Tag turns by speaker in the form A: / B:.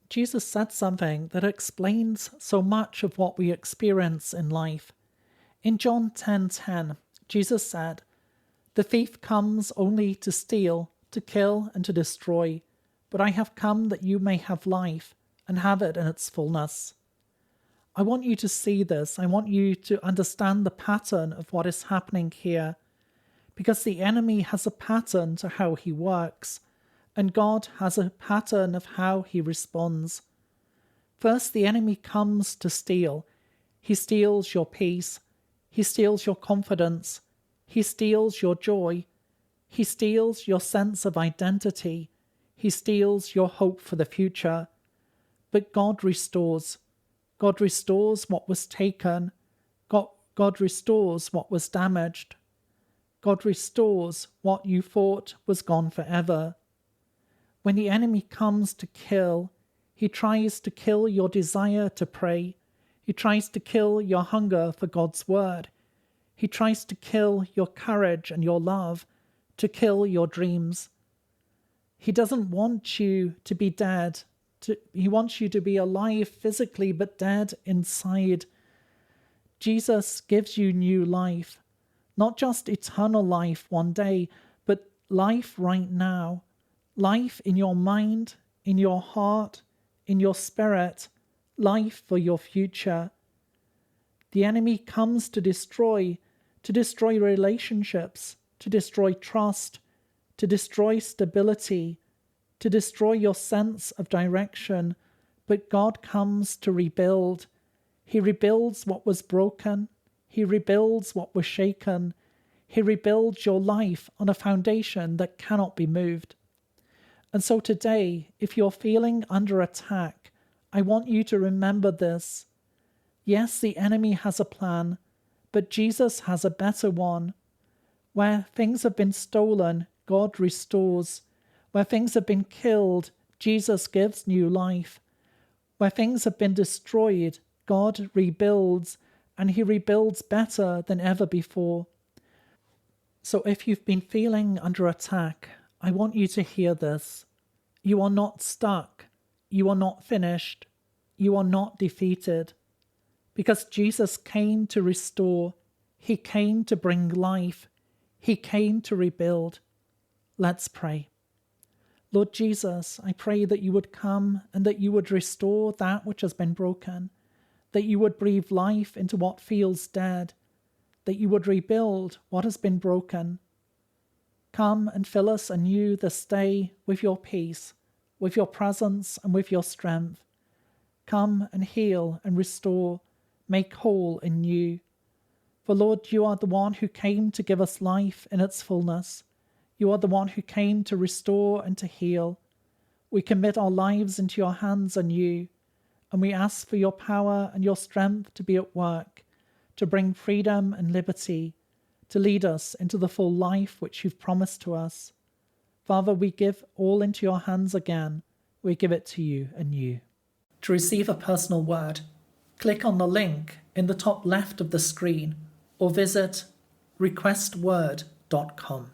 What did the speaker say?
A: Jesus said something that explains so much of what we experience in life. In John 10:10, Jesus said, "The thief comes only to steal, to kill, and to destroy, but I have come that you may have life, and have it in its fullness." I want you to see this. I want you to understand the pattern of what is happening here, because the enemy has a pattern to how he works, and God has a pattern of how he responds. First, the enemy comes to steal. He steals your peace. He steals your confidence. He steals your joy. He steals your sense of identity. He steals your hope for the future. But God restores. God restores what was taken. God restores what was damaged. God restores what you thought was gone forever. When the enemy comes to kill, he tries to kill your desire to pray. He tries to kill your hunger for God's word. He tries to kill your courage and your love, to kill your dreams. He doesn't want you to be dead. He wants you to be alive physically, but dead inside. Jesus gives you new life, not just eternal life one day, but life right now. Life in your mind, in your heart, in your spirit, life for your future. The enemy comes to destroy relationships, to destroy trust, to destroy stability, to destroy your sense of direction. But God comes to rebuild. He rebuilds what was broken. He rebuilds what was shaken. He rebuilds your life on a foundation that cannot be moved. And so today, if you're feeling under attack, I want you to remember this. Yes, the enemy has a plan, but Jesus has a better one. Where things have been stolen, God restores. Where things have been killed, Jesus gives new life. Where things have been destroyed, God rebuilds, and he rebuilds better than ever before. So if you've been feeling under attack, I want you to hear this. You are not stuck. You are not finished. You are not defeated. Because Jesus came to restore. He came to bring life. He came to rebuild. Let's pray. Lord Jesus, I pray that you would come and that you would restore that which has been broken, that you would breathe life into what feels dead, that you would rebuild what has been broken. Come and fill us anew this day with your peace, with your presence and with your strength. Come and heal and restore, make whole and new. For Lord, you are the one who came to give us life in its fullness. You are the one who came to restore and to heal. We commit our lives into your hands anew, and we ask for your power and your strength to be at work, to bring freedom and liberty, to lead us into the full life which you've promised to us. Father, we give all into your hands again. We give it to you anew. To receive a personal word, click on the link in the top left of the screen or visit requestword.com.